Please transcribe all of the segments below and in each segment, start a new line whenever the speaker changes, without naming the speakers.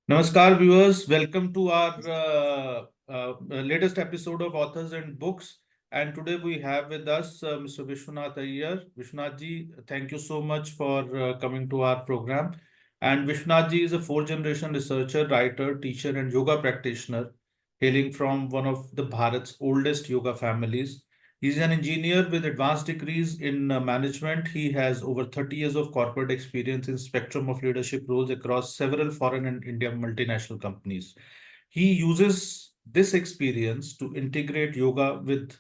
Namaskar, viewers. Welcome to our latest episode of Authors and Books. And today we have with us Mr. Vishwanath Iyer. Vishwanath ji, thank you so much for coming to our program. And Vishwanath ji is a fourth-generation researcher, writer, teacher, and yoga practitioner, hailing from one of the Bharat's oldest yoga families. He's an engineer with advanced degrees in management. He has over 30 years of corporate experience in spectrum of leadership roles across several foreign and Indian multinational companies. He uses this experience to integrate yoga with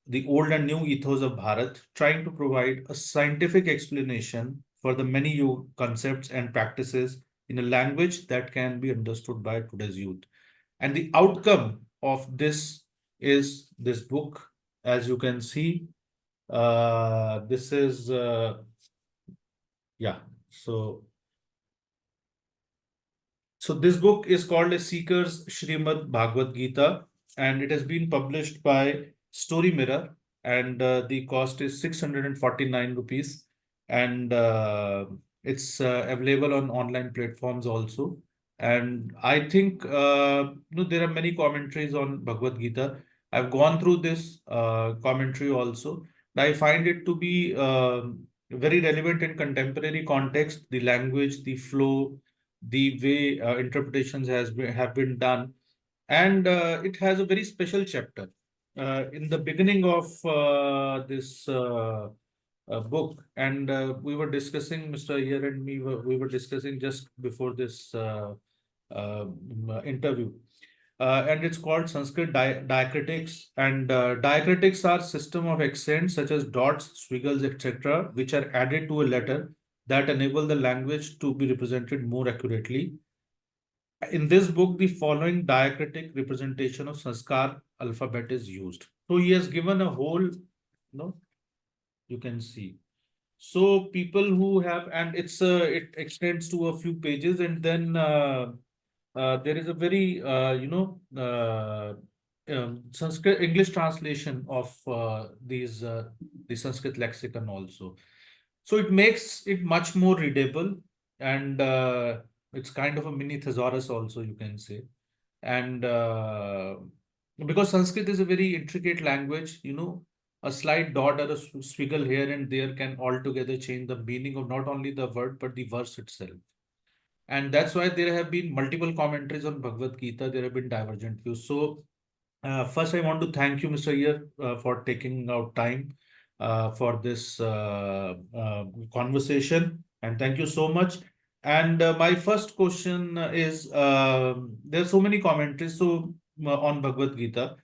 the old and new ethos of Bharat, trying to provide a scientific explanation for the many yoga concepts and practices in a language that can be understood by today's youth. And the outcome of this is this book. As you can see, this is, yeah. So this book is called A Seeker's Srimad Bhagavad Gita, and it has been published by Story Mirror, and the cost is 649 rupees, and it's available on online platforms also. And I think there are many commentaries on Bhagavad Gita. I've gone through this commentary also. I find it to be very relevant in contemporary context, the language, the flow, the way interpretations have been done, and it has a very special chapter in the beginning of this book. And we were discussing, Mr. Iyer and me, we were discussing just before this interview. And it's called Sanskrit diacritics. And diacritics are system of accents such as dots, squiggles, etc., which are added to a letter that enable the language to be represented more accurately. In this book, the following diacritic representation of Sanskar alphabet is used. So he has given a whole, you can see. So people who have, and it extends to a few pages, and then there is a very, Sanskrit English translation of the Sanskrit lexicon also. So it makes it much more readable, and it's kind of a mini thesaurus also, you can say. And because Sanskrit is a very intricate language, a slight dot or a squiggle here and there can altogether change the meaning of not only the word but the verse itself. And that's why there have been multiple commentaries on Bhagavad Gita. There have been divergent views. So first, I want to thank you, Mr. Iyer, for taking out time for this conversation. And thank you so much. And my first question is there are so many commentaries on Bhagavad Gita.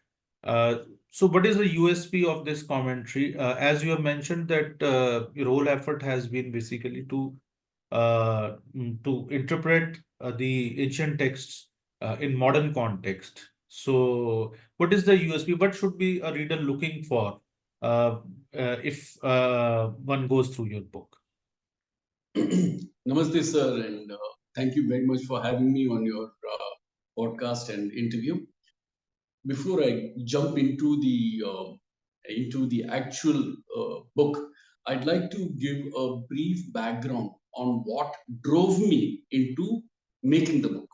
Uh, so, what is the USP of this commentary? As you have mentioned, that your whole effort has been basically to interpret the ancient texts in modern context. So, what is the USP? What should be a reader looking for if one goes through your book?
Namaste, sir, and thank you very much for having me on your podcast and interview. Before I jump into the actual book, I'd like to give a brief background on what drove me into making the book.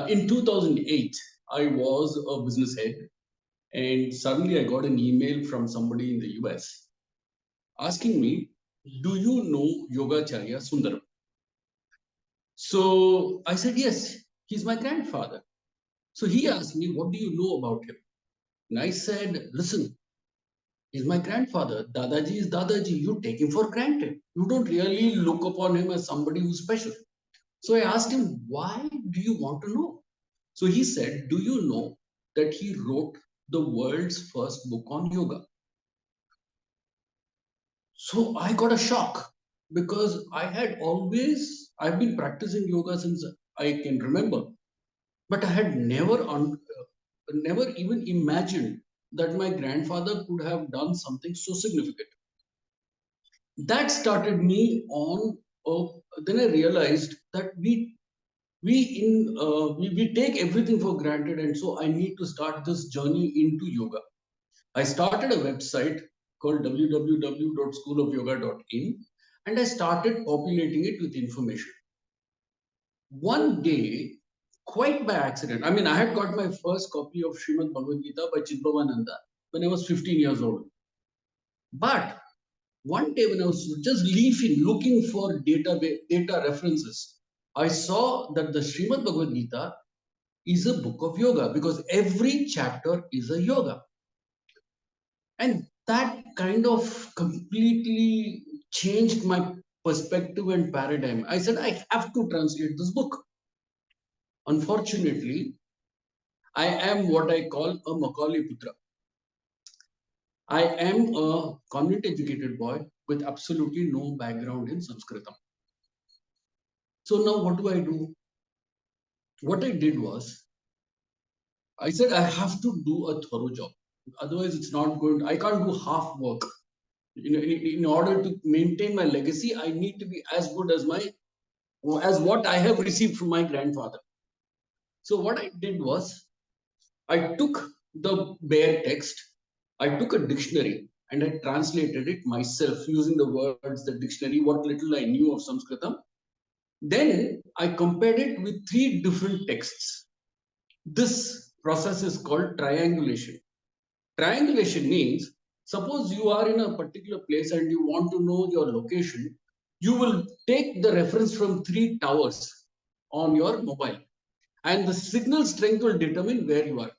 In 2008, I was a business head, and suddenly I got an email from somebody in the US asking me, "Do you know Yogacharya Sundaram?" So I said, "Yes, he's my grandfather." So he asked me, "What do you know about him?" And I said, "Listen, he's my grandfather. Dadaji is Dadaji. You take him for granted. You don't really look upon him as somebody who's special." So I asked him, "Why do you want to know?" So he said, "Do you know that he wrote the world's first book on yoga?" So I got a shock because I've been practicing yoga since I can remember, but I had never even imagined that my grandfather could have done something so significant. That started me on. Then I realized that we take everything for granted, and so I need to start this journey into yoga. I started a website called www.schoolofyoga.in, and I started populating it with information. One day, quite by accident, I mean, I had got my first copy of Srimad Bhagavad Gita by Chidbhavananda when I was 15 years old. But one day when I was just leafing, looking for data references, I saw that the Srimad Bhagavad Gita is a book of yoga because every chapter is a yoga. And that kind of completely changed my perspective and paradigm. I said, I have to translate this book. Unfortunately, I am what I call a Macaulay Putra. I am a convent educated boy with absolutely no background in Sanskritam. So now what do I do? What I did was, I said I have to do a thorough job. Otherwise, it's not good. I can't do half work. In order to maintain my legacy, I need to be as good as what I have received from my grandfather. So what I did was, I took the bare text, I took a dictionary, and I translated it myself using the words, the dictionary, what little I knew of Sanskritam. Then I compared it with 3 different texts. This process is called triangulation. Triangulation means, suppose you are in a particular place and you want to know your location, you will take the reference from 3 towers on your mobile, and the signal strength will determine where you are.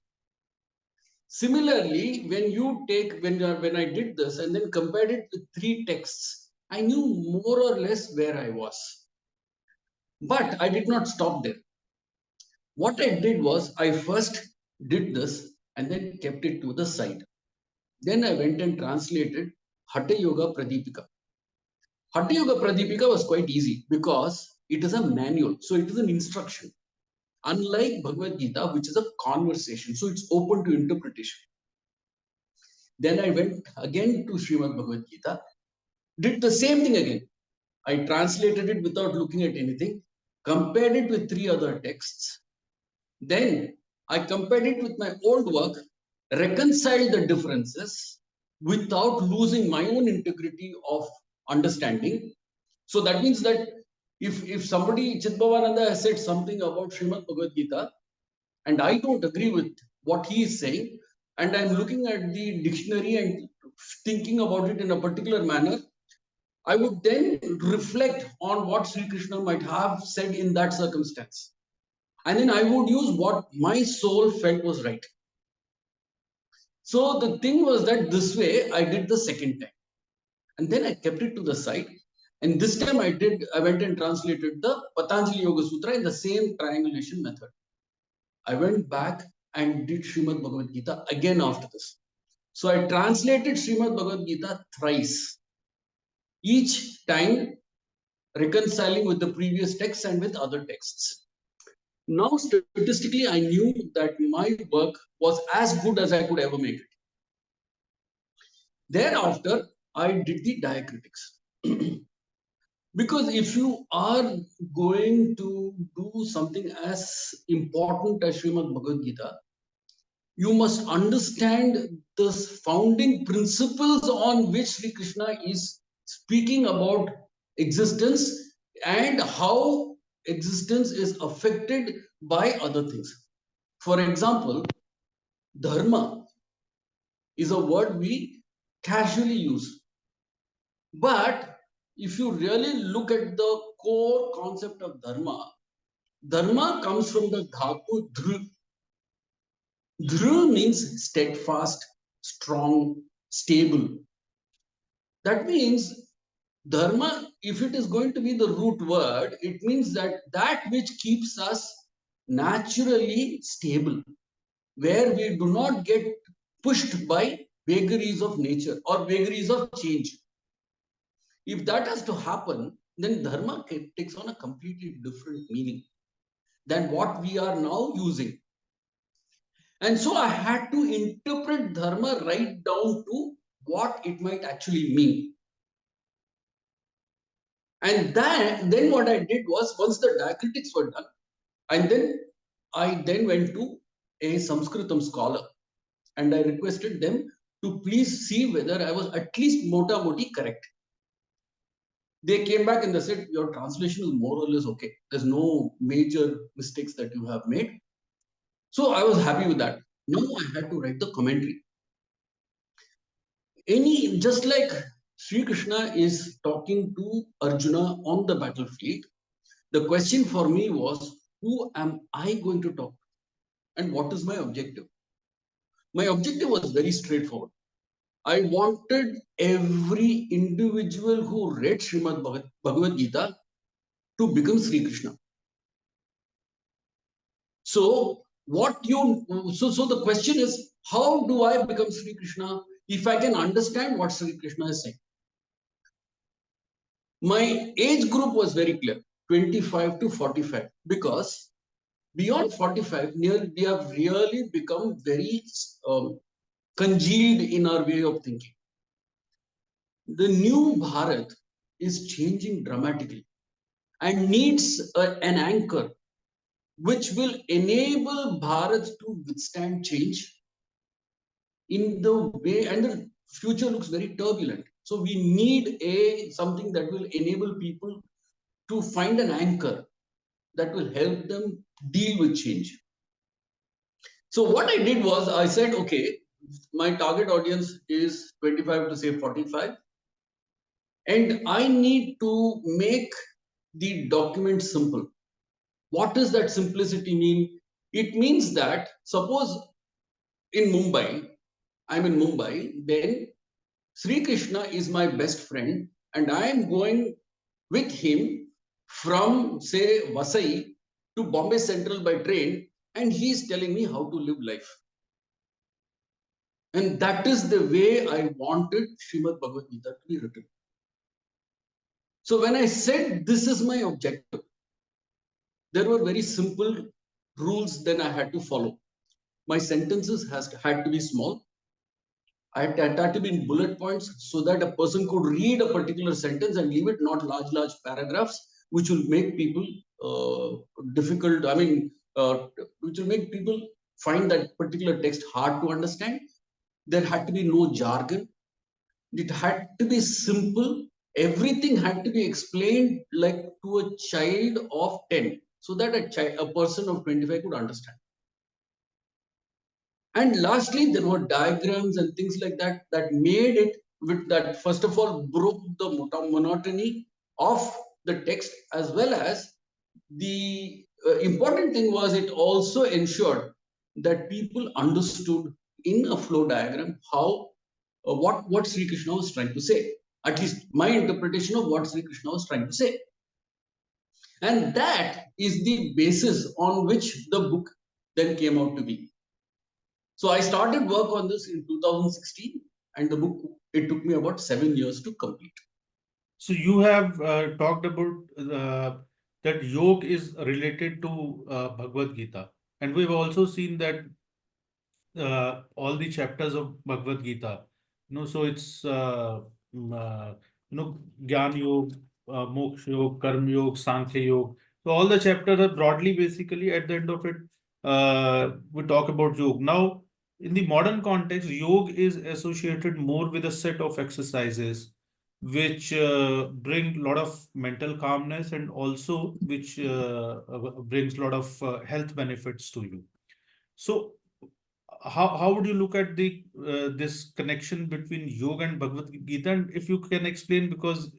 Similarly, when I did this and then compared it with 3 texts, I knew more or less where I was. But I did not stop there. What I did was, I first did this and then kept it to the side. Then I went and translated Hatha Yoga Pradipika. Hatha Yoga Pradipika was quite easy because it is a manual, so it is an instruction. Unlike Bhagavad Gita, which is a conversation, so it's open to interpretation. Then I went again to Srimad Bhagavad Gita, did the same thing again. I translated it without looking at anything, compared it with 3 other texts. Then I compared it with my old work, reconciled the differences without losing my own integrity of understanding. So that means that if somebody, Chidbhavananda, has said something about Srimad Bhagavad Gita, and I don't agree with what he is saying, and I'm looking at the dictionary and thinking about it in a particular manner, I would then reflect on what Sri Krishna might have said in that circumstance. And then I would use what my soul felt was right. So the thing was that this way I did the second time. And then I kept it to the side. And this time I went and translated the Patanjali Yoga Sutra in the same triangulation method. I went back and did Srimad Bhagavad Gita again after this. So I translated Srimad Bhagavad Gita thrice, each time reconciling with the previous text and with other texts. Now, statistically, I knew that my work was as good as I could ever make it. Thereafter, I did the diacritics. Because if you are going to do something as important as Srimad Bhagavad Gita, you must understand the founding principles on which Sri Krishna is speaking about existence and how existence is affected by other things. For example, dharma is a word we casually use. But if you really look at the core concept of dharma, dharma comes from the dhatu dhru. Dhru means steadfast, strong, stable. That means dharma, if it is going to be the root word, it means that which keeps us naturally stable, where we do not get pushed by vagaries of nature or vagaries of change. If that has to happen, then dharma takes on a completely different meaning than what we are now using. And so I had to interpret dharma right down to what it might actually mean. And then what I did was, once the diacritics were done, and then I then went to a Sanskritam scholar and I requested them to please see whether I was at least mota moti correct. They came back and they said, your translation is more or less okay. There's no major mistakes that you have made. So I was happy with that. Now I had to write the commentary. Just like Sri Krishna is talking to Arjuna on the battlefield, the question for me was, who am I going to talk to? And what is my objective? My objective was very straightforward. I wanted every individual who read Srimad Bhagavad Gita to become Sri Krishna. So so the question is, how do I become Sri Krishna if I can understand what Sri Krishna is saying? My age group was very clear, 25 to 45, because beyond 45, we have really become very congealed in our way of thinking. The new Bharat is changing dramatically and needs an anchor which will enable Bharat to withstand change in the way, and the future looks very turbulent. So we need something that will enable people to find an anchor that will help them deal with change. So what I did was I said, okay, my target audience is 25 to say 45, and I need to make the document simple. What does that simplicity mean? It means that suppose in Mumbai, I'm in Mumbai, then Sri Krishna is my best friend, and I am going with him from, say, Vasai to Bombay Central by train, and he is telling me how to live life. And that is the way I wanted Srimad Bhagavad Gita to be written. So when I said this is my objective, there were very simple rules then I had to follow. My sentences had to be small. I had to be in bullet points so that a person could read a particular sentence and leave it, not large paragraphs, which will make people difficult. Which will make people find that particular text hard to understand. There had to be no jargon. It had to be simple. Everything had to be explained like to a child of 10, so that a person of 25 could understand. And lastly, there were diagrams and things like that that made it, with that, first of all, broke the monotony of the text, as well as the important thing was it also ensured that people understood in a flow diagram how what Sri Krishna was trying to say. At least my interpretation of what Sri Krishna was trying to say. And that is the basis on which the book then came out to be. So I started work on this in 2016, and the book, it took me about 7 years to complete.
So you have talked about that yoga is related to Bhagavad Gita, and we've also seen that all the chapters of Bhagavad Gita, so it's Gyan Yoga, Moksha Yoga, Karma Yoga, Sankhya Yoga. So all the chapters are broadly, basically, at the end of it, we talk about yoga. Now, in the modern context, yoga is associated more with a set of exercises which bring a lot of mental calmness, and also which brings a lot of health benefits to you. So how would you look at the this connection between yoga and Bhagavad Gita? And if you can explain, because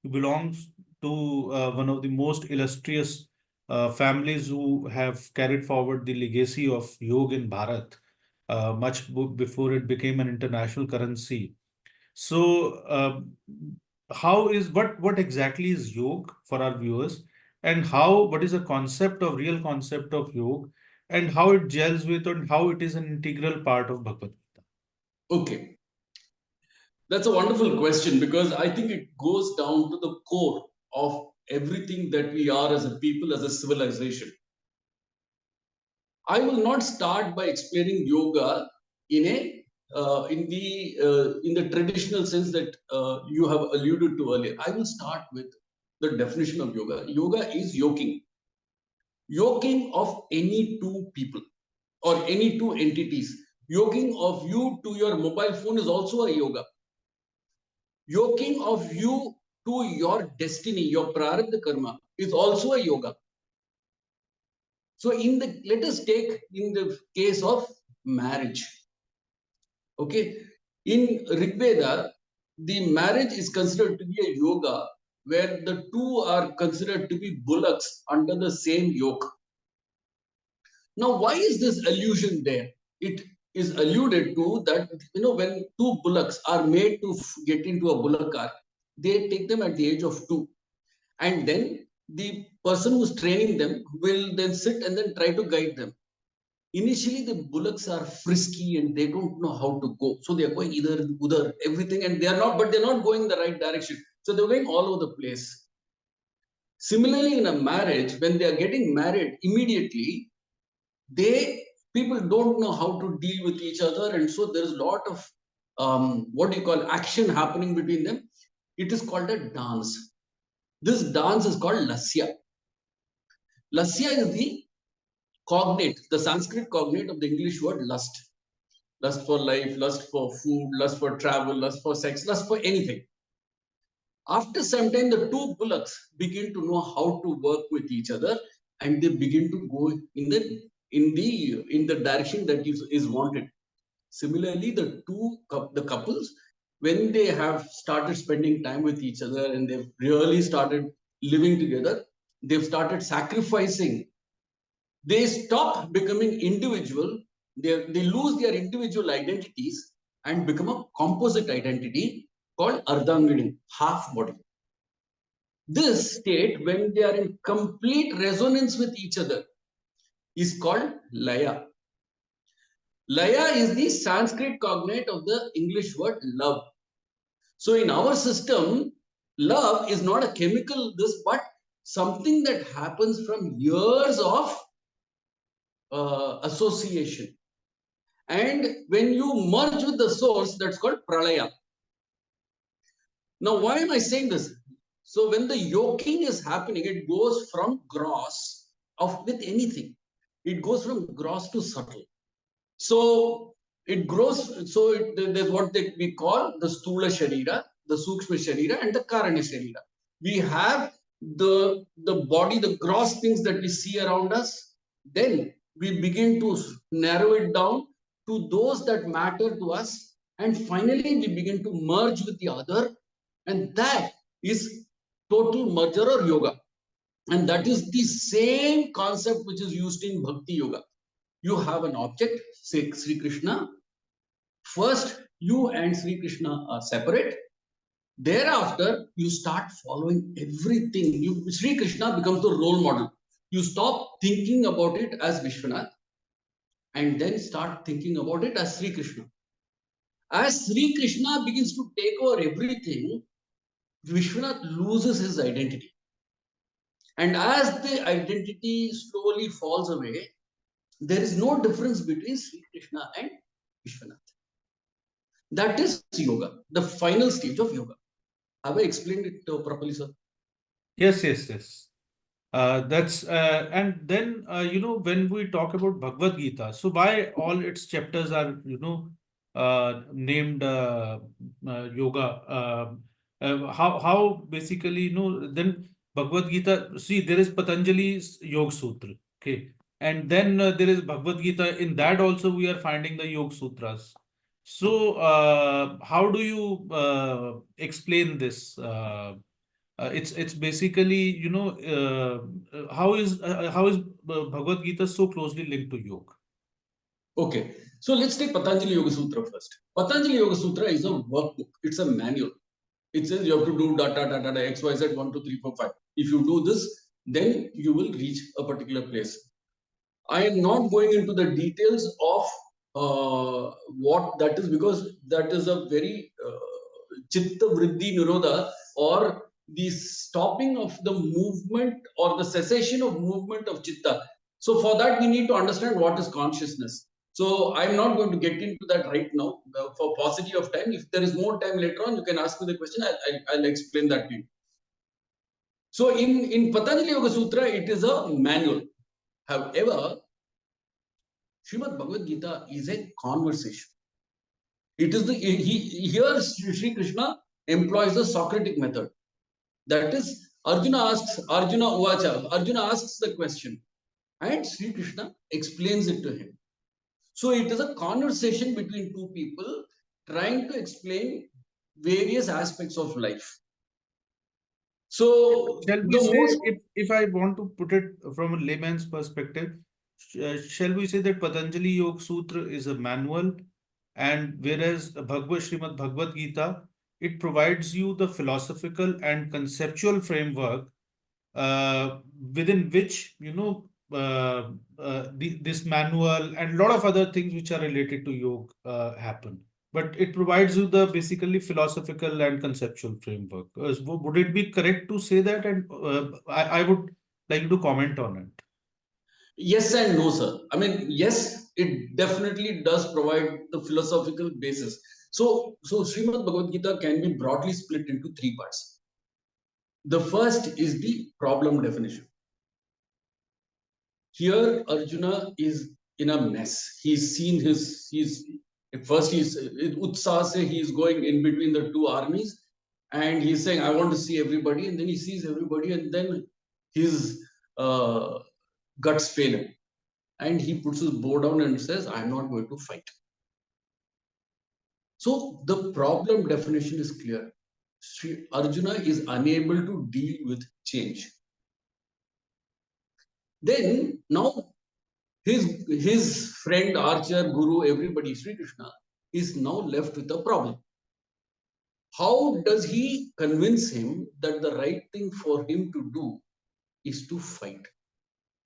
you belong to one of the most illustrious families who have carried forward the legacy of yoga in Bharat much before it became an international currency. So, how is what exactly is yoga for our viewers, and what is the concept of real concept of yoga, and how it gels with, and how it is an integral part of Bhagavad Gita?
Okay, that's a wonderful question, because I think it goes down to the core of everything that we are as a people, as a civilization. I will not start by explaining yoga in a in the traditional sense that you have alluded to earlier. I will start with the definition of yoga. Yoga is yoking of any two people or any two entities. Yoking of you to your mobile phone is also a yoga. Yoking of you to your destiny, your prarabdha karma, is also a yoga. So let us take in the case of marriage. Okay, in Rigveda, the marriage is considered to be a yoga where the two are considered to be bullocks under the same yoke. Now, why is this allusion there? It is alluded to that, when two bullocks are made to get into a bullock cart, they take them at the age of 2. And then the person who's training them will then sit and then try to guide them. Initially, the bullocks are frisky and they don't know how to go. So they are going either, udar, everything, and they're not going in the right direction. So they're going all over the place. Similarly, in a marriage, when they are getting married immediately, people don't know how to deal with each other, and so there's a lot of what do you call action happening between them. It is called a dance. This dance is called lasya. Lasya is the cognate, the Sanskrit cognate of the English word lust. Lust for life, lust for food, lust for travel, lust for sex, lust for anything. After some time, the two bullocks begin to know how to work with each other, and they begin to go in the direction that is wanted. Similarly, the couples, when they have started spending time with each other and they've really started living together, they've started sacrificing. They stop becoming individual. They lose their individual identities and become a composite identity called ardhangini, half body. This state, when they are in complete resonance with each other, is called laya. Laya is the Sanskrit cognate of the English word love. So in our system, love is not a chemical, but something that happens from years of association. And when you merge with the source, that's called pralaya. Now, why am I saying this? So when the yoking is happening, it goes from gross with anything. It goes from gross to subtle. So it grows. So there's what we call the stula sharira, the sukshma sharira, and the karana sharira. We have the body, the gross things that we see around us. Then we begin to narrow it down to those that matter to us, and finally we begin to merge with the other, and that is total merger or yoga. And that is the same concept which is used in bhakti yoga. You have an object, say Sri Krishna. First, you and Sri Krishna are separate. Thereafter, you start following everything. Sri Krishna becomes the role model. You stop thinking about it as Vishwanath and then start thinking about it as Sri Krishna. As Sri Krishna begins to take over everything, Vishwanath loses his identity. And as the identity slowly falls away, there is no difference between Sri Krishna and Vishwanath. That is yoga, the final stage of yoga. Have I explained it properly, sir?
Yes. And then when we talk about Bhagavad Gita, so why all its chapters are named yoga? How basically then Bhagavad Gita. See, there is Patanjali's Yoga Sutra, okay, and then there is Bhagavad Gita. In that also we are finding the Yoga Sutras. So how do you explain this? It's basically how is Bhagavad Gita so closely linked to yoga?
Okay, so let's take Patanjali Yoga Sutra first. Patanjali Yoga Sutra is a workbook. It's a manual. It says you have to do data X, Y, Z, 1, 2, 3, 4, 5. If you do this, then you will reach a particular place. I am not going into the details of what that is, because that is a very chitta vriddhi nirodha, or the stopping of the movement or the cessation of movement of chitta. So for that we need to understand what is consciousness. So I'm not going to get into that right now for paucity of time. If there is more time later on, you can ask me the question. I'll explain that to you. So in Patanjali Yoga Sutra, it is a manual. However, Srimad Bhagavad Gita is a conversation. It is here Sri Krishna employs the Socratic method. That is, Arjuna Uvacha, Arjuna asks the question, and Sri Krishna explains it to him. So it is a conversation between two people trying to explain various aspects of life. So
Shall we
the
say,
most
if I want to put it from a layman's perspective, shall we say that Patanjali Yoga Sutra is a manual, and whereas Srimad Bhagavad Gita, it provides you the philosophical and conceptual framework uh, within which this manual and a lot of other things which are related to yoga happen, but it provides you the basically philosophical and conceptual framework. Would it be correct to say that? And I would like you to comment on it.
yes and no, sir. I mean, yes, it definitely does provide the philosophical basis. So Srimad Bhagavad Gita can be broadly split into three parts. The first is the problem definition. Here, Arjuna is in a mess. At first he's Utsaha se he is going in between the two armies, and he's saying, I want to see everybody, and then he sees everybody, and then his uh, guts fail him. And he puts his bow down and says, I'm not going to fight. So the problem definition is clear. Sri Arjuna is unable to deal with change. Then now his friend, archer, guru, everybody, Sri Krishna, is now left with a problem. How does he convince him that the right thing for him to do is to fight?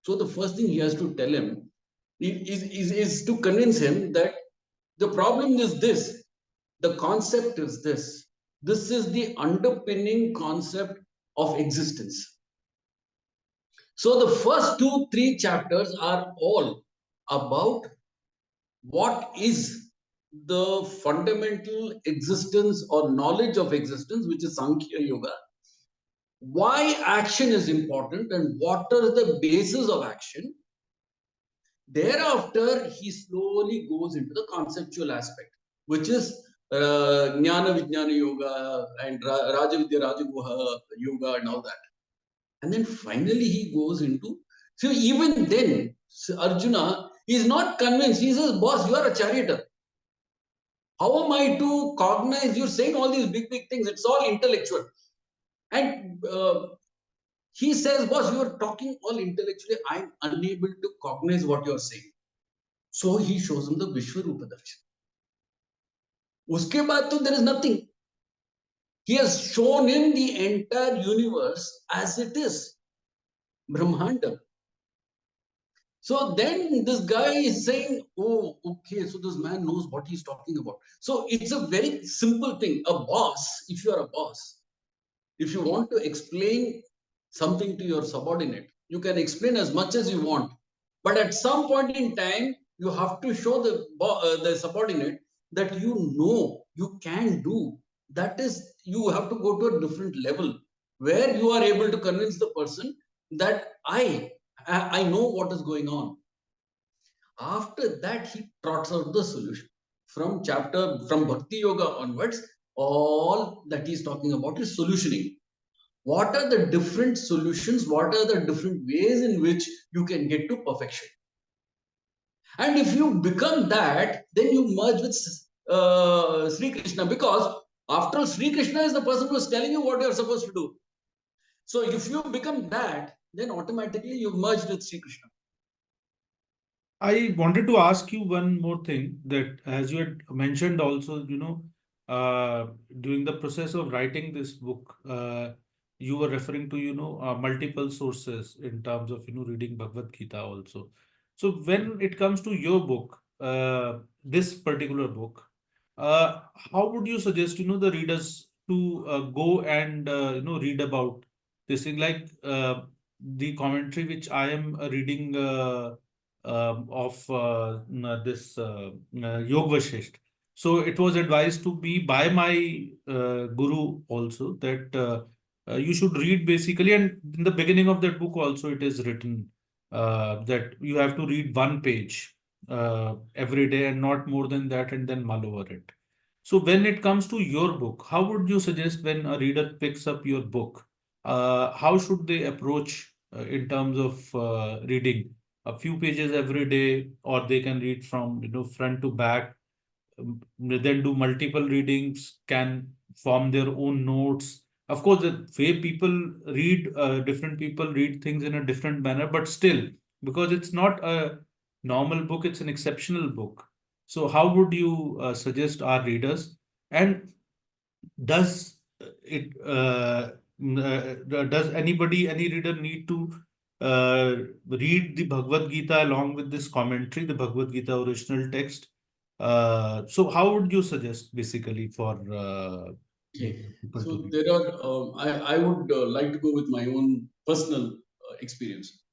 So the first thing he has to tell him is to convince him that the problem is this, the concept is this. This is the underpinning concept of existence. So the first 2-3 chapters are all about what is the fundamental existence or knowledge of existence, which is Sankhya Yoga, why action is important and what are the basis of action. Thereafter, he slowly goes into the conceptual aspect, which is Jnana Vijnana Yoga and Raja Vidya Rajaguha Yoga and all that. And then finally he goes into, so even then, Arjuna is not convinced. He says, boss, you are a charioteer. How am I to cognize? You're saying all these big, big things. It's all intellectual. And he says, boss, you are talking all intellectually. I'm unable to cognize what you're saying. So he shows him the Vishwarupa Darshan. Uske baad to there is nothing. He has shown him the entire universe as it is. Brahmanda. So then this guy is saying, oh, okay, so this man knows what he's talking about. So it's a very simple thing. A boss, if you are a boss, if you want to explain something to your subordinate, you can explain as much as you want. But at some point in time, you have to show the subordinate that you know, you can do. That is, you have to go to a different level where you are able to convince the person that I know what is going on. After that, he trots out the solution. From Bhakti Yoga onwards, all that he's talking about is solutioning. What are the different solutions? What are the different ways in which you can get to perfection? And if you become that, then you merge with Sri Krishna, because after all, Sri Krishna is the person who is telling you what you are supposed to do. So if you become that, then automatically you've merged with Sri Krishna.
I wanted to ask you one more thing, that as you had mentioned also, during the process of writing this book, you were referring to, multiple sources in terms of, reading Bhagavad Gita also. So when it comes to your book, this particular book, how would you suggest, the readers to go and, read about this thing, like the commentary which I am reading of this Yoga Vashisht. So it was advised to be by my guru also, that you should read basically, and in the beginning of that book also it is written that you have to read one page every day and not more than that, and then mull over it. So when it comes to your book, how would you suggest when a reader picks up your book? how should they approach in terms of reading? A few pages every day, or they can read from front to back, then do multiple readings, can form their own notes. Of course, the way people read, different people read things in a different manner, but still, because it's not a normal book, it's an exceptional book. So, how would you suggest our readers? And does does any reader need to read the Bhagavad Gita along with this commentary, the Bhagavad Gita original text? So how would you suggest basically for
Okay.
people to
So
read?
there are, I would like to go with my own personal experience.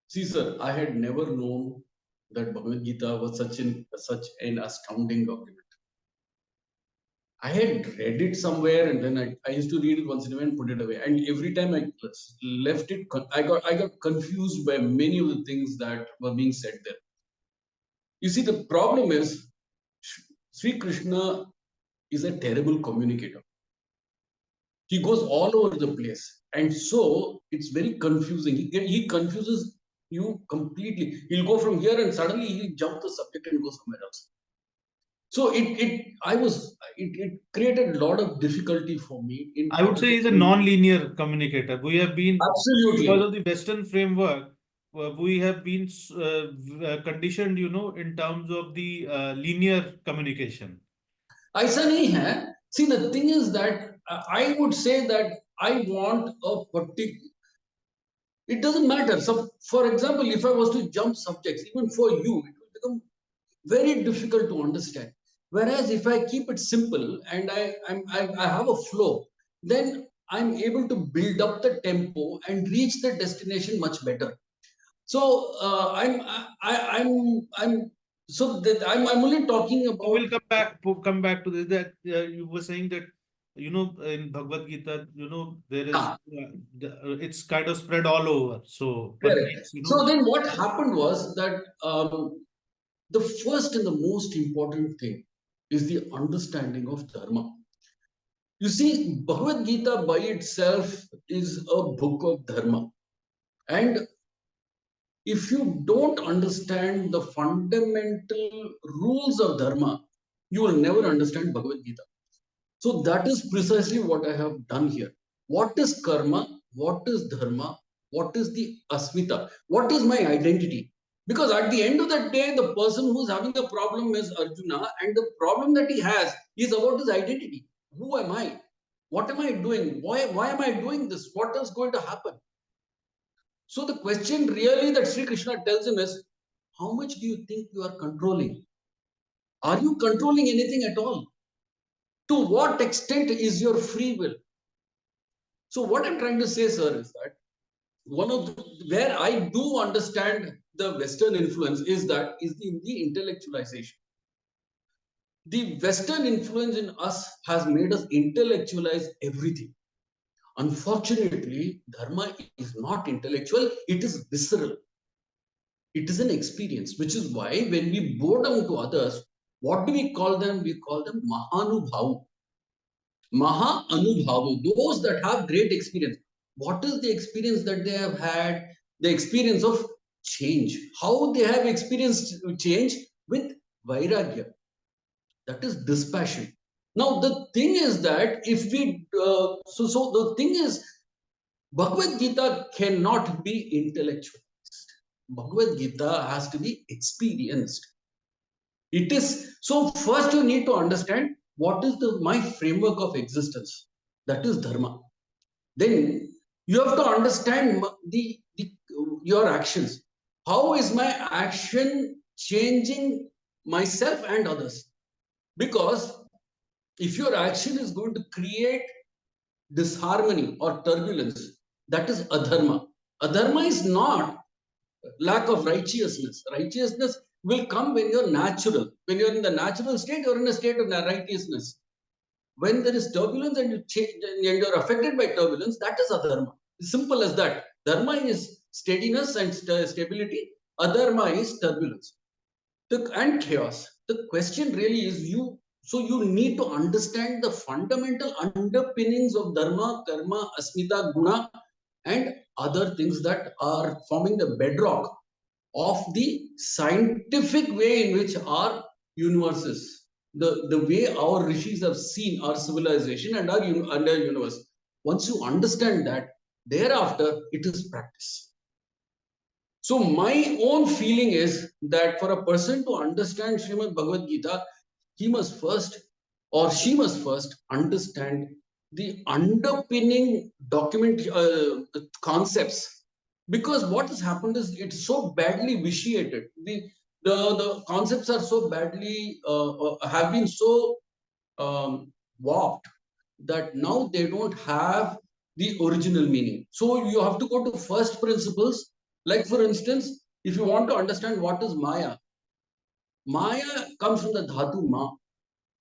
See, sir, I had never known that Bhagavad Gita was such an astounding document. I had read it somewhere, and then I used to read it once in a while and put it away. And every time I left it, I got confused by many of the things that were being said there. You see, the problem is Sri Krishna is a terrible communicator. He goes all over the place, and so it's very confusing. He confuses you completely. He'll go from here, and suddenly he'll jump the subject and go somewhere else. So it created a lot of difficulty for me in
I would
order
say
to
he's a non-linear communicator. We have been, because
absolutely.
of the Western framework, we have been conditioned, in terms of the linear communication.
ऐसा नहीं है. See, the thing is that I would say that I want a particular. It doesn't matter. So, for example, if I was to jump subjects, even for you, it will become very difficult to understand. Whereas if I keep it simple and I have a flow, then I'm able to build up the tempo and reach the destination much better. So I'm so that I'm only talking
So
about.
we'll come back to this. That you were saying that in Bhagavad Gita, there is
Ah,
it's kind of spread all over. So one
correct.
needs,
So then what happened was that the first and the most important thing is the understanding of dharma. You see, Bhagavad Gita by itself is a book of dharma. And if you don't understand the fundamental rules of dharma, you will never understand Bhagavad Gita. So that is precisely what I have done here. What is karma? What is dharma? What is the asmita? What is my identity? Because at the end of the day, the person who's having the problem is Arjuna, and the problem that he has is about his identity. Who am I? What am I doing? Why am I doing this? What is going to happen? So the question really that Sri Krishna tells him is, how much do you think you are controlling? Are you controlling anything at all? To what extent is your free will? So what I'm trying to say, sir, is that where I do understand the Western influence is in the intellectualization. The Western influence in us has made us intellectualize everything. Unfortunately, dharma is not intellectual; it is visceral. It is an experience, which is why when we bow down to others, what do we call them? We call them mahanubhavu. Maha Anubhavu, those that have great experience. What is the experience that they have had? The experience of change. How they have experienced change with Vairagya. That is dispassion. Now, the thing is that if we, so the thing is, Bhagavad Gita cannot be intellectualized. Bhagavad Gita has to be experienced. It is so. First, you need to understand what is the my framework of existence. That is dharma. Then you have to understand your actions. How is my action changing myself and others? Because if your action is going to create disharmony or turbulence, that is adharma. Adharma is not lack of righteousness. Righteousness will come when you're natural. When you're in the natural state, you're in a state of righteousness. When there is turbulence and you change and you're affected by turbulence, that is adharma. Simple as that. Dharma is steadiness and stability. Adharma is turbulence and chaos. The question really is So you need to understand the fundamental underpinnings of dharma, karma, asmita, guna, and other things that are forming the bedrock of the scientific way in which our universe is. The way our rishis have seen our civilization and our universe. Once you understand that, thereafter it is practice. So my own feeling is that for a person to understand Srimad Bhagavad Gita, he must first or she must first understand the underpinning document concepts, because what has happened is it's so badly vitiated. The concepts are so badly have been so warped that now they don't have the original meaning. So you have to go to first principles. Like for instance, if you want to understand what is Maya, Maya comes from the dhatu ma,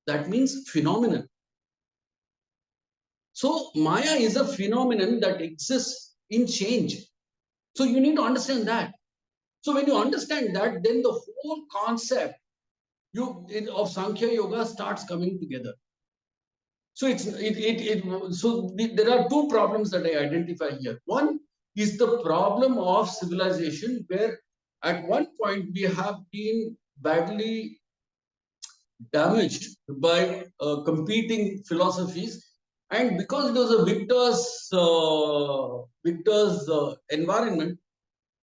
that means phenomenon. So Maya is a phenomenon that exists in change. So you need to understand that. So when you understand that, then the whole concept of Sankhya Yoga starts coming together. So there are two problems that I identify here. One is the problem of civilization, where at one point we have been badly damaged by competing philosophies, and because it was a victor's environment,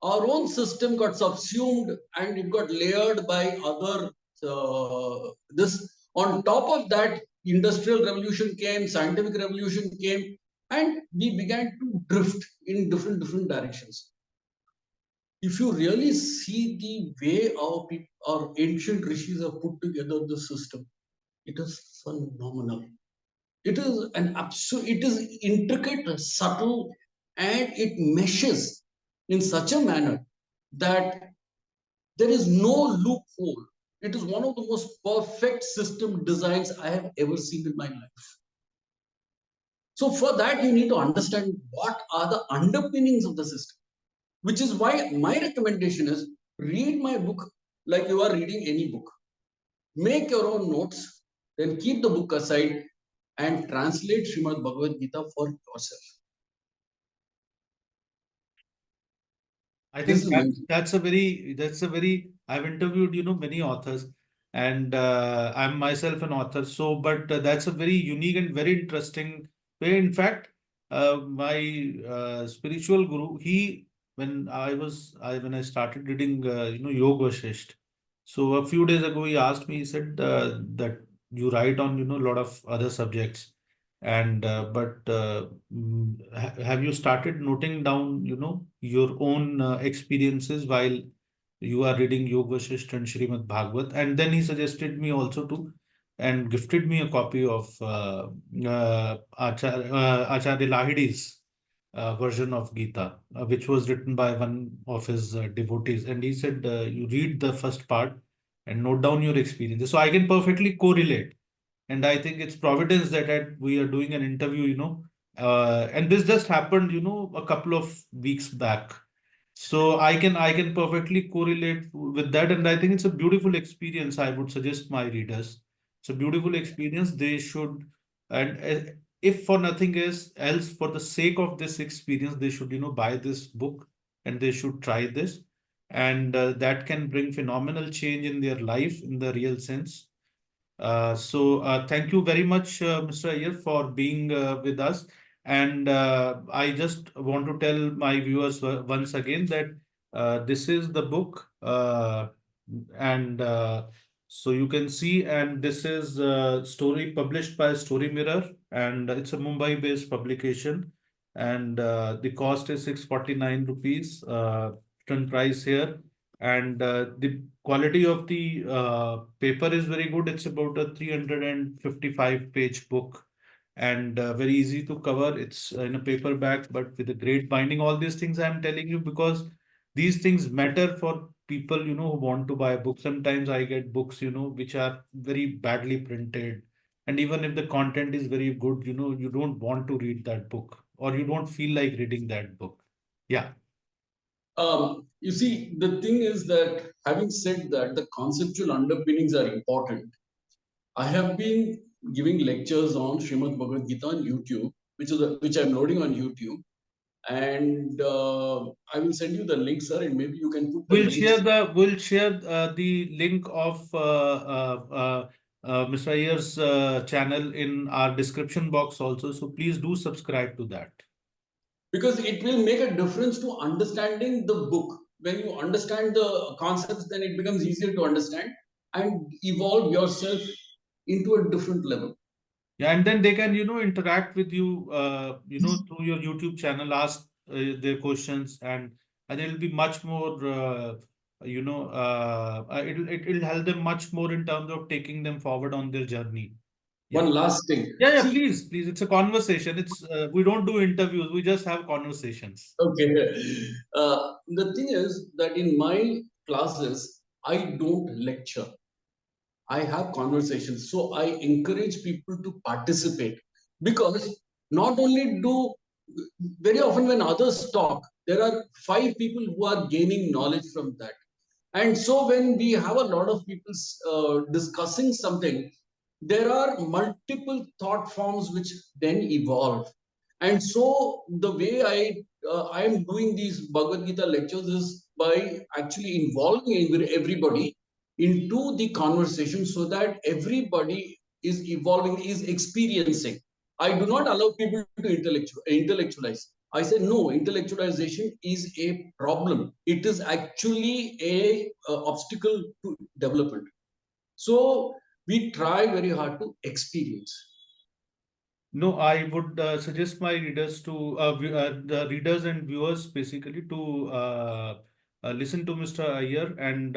our own system got subsumed and it got layered by other this. On top of that, industrial revolution came, scientific revolution came, and we began to drift in different directions. If you really see the way our ancient rishis have put together the system, it is phenomenal. It is an absolute, it is intricate, subtle, and it meshes in such a manner that there is no loophole. It is one of the most perfect system designs I have ever seen in my life. So for that, you need to understand what are the underpinnings of the system, which is why my recommendation is read my book like you are reading any book. Make your own notes, then keep the book aside and translate Srimad Bhagavad Gita for yourself.
I
This
think
is my
that's a very I've interviewed many authors, and I'm myself an author, so but that's a very unique and very interesting way. In fact, my spiritual guru, he when I started reading Yoga Vashisht, so a few days ago he asked me, he said that you write on a lot of other subjects, and have you started noting down your own experiences while you are reading Yoga Vashisht and Srimad Bhagavad? And then he suggested me also to and gifted me a copy of Acharya Lahidi's version of Gita, which was written by one of his devotees. And he said, you read the first part and note down your experiences. So I can perfectly correlate, and I think it's providence that we are doing an interview, and this just happened, a couple of weeks back. So I can perfectly correlate with that, and I think it's a beautiful experience. I would suggest my readers, it's a beautiful experience. They should, and if for nothing else, for the sake of this experience, they should buy this book, and they should try this, and that can bring phenomenal change in their life in the real sense. So thank you very much, Mr. Iyer, for being with us. And I just want to tell my viewers once again that this is the book, and so you can see, and this is story published by Story Mirror, and it's a Mumbai-based publication, and the cost is 649 rupees, return price here, and the quality of the paper is very good. It's about a 355 page book, and very easy to cover. It's in a paperback, but with a great binding. All these things I'm telling you because these things matter for people, who want to buy a book. Sometimes I get books, which are very badly printed. And even if the content is very good, you don't want to read that book, or you don't feel like reading that book. Yeah.
You see, the thing is that having said that, the conceptual underpinnings are important. I have been giving lectures on Srimad Bhagavad Gita on YouTube, which I'm loading on YouTube, and I will send you the link, sir, and maybe you can put the links.
We'll share the link of Mr. Iyer's channel in our description box also. So please do subscribe to that.
Because it will make a difference to understanding the book. When you understand the concepts, then it becomes easier to understand and evolve yourself into a different level.
Yeah, and then they can, interact with you, through your YouTube channel, ask their questions, and it'll be much more, it'll help them much more in terms of taking them forward on their journey. Yeah.
One last thing.
Yeah, yeah,
See,
please, please. It's a conversation. It's we don't do interviews. We just have conversations.
okay. The thing is that in my classes, I don't lecture. I have conversations. So I encourage people to participate because not only do very often when others talk, there are five people who are gaining knowledge from that. And so when we have a lot of people discussing something, there are multiple thought forms which then evolve. And so the way I am doing these Bhagavad Gita lectures is by actually involving everybody into the conversation so that everybody is evolving, is experiencing. I do not allow people to intellectualize. I say no, intellectualization is a problem. It is actually a obstacle to development. So we try very hard to experience.
No, I would suggest my readers to the readers and viewers basically to listen to Mr. Iyer and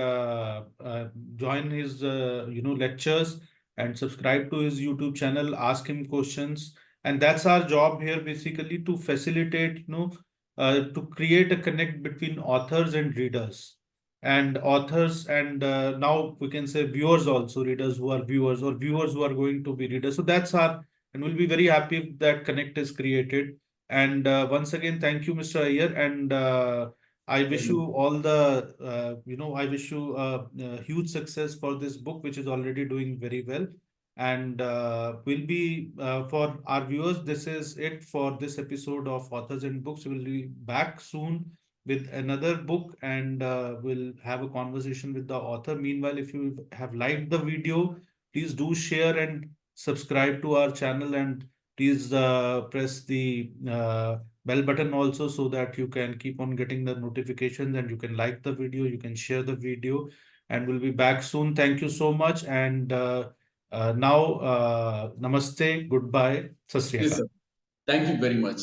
join his lectures and subscribe to his YouTube channel. Ask him questions, and that's our job here basically to facilitate, to create a connect between authors and readers, and authors and now we can say viewers also, readers who are viewers or viewers who are going to be readers. So that's our, and we'll be very happy if that connect is created. And once again, thank you, Mr. Iyer, and I wish you all the, I wish you huge success for this book, which is already doing very well. And will be for our viewers, this is it for this episode of Authors and Books. We'll be back soon with another book, and we'll have a conversation with the author. Meanwhile, if you have liked the video, please do share and subscribe to our channel, and please press the bell button also so that you can keep on getting the notifications, and you can like the video, you can share the video, and we'll be back soon. Thank you so much. And now, namaste, goodbye, sat sri
Yes,
akal.
sir. Thank you very much.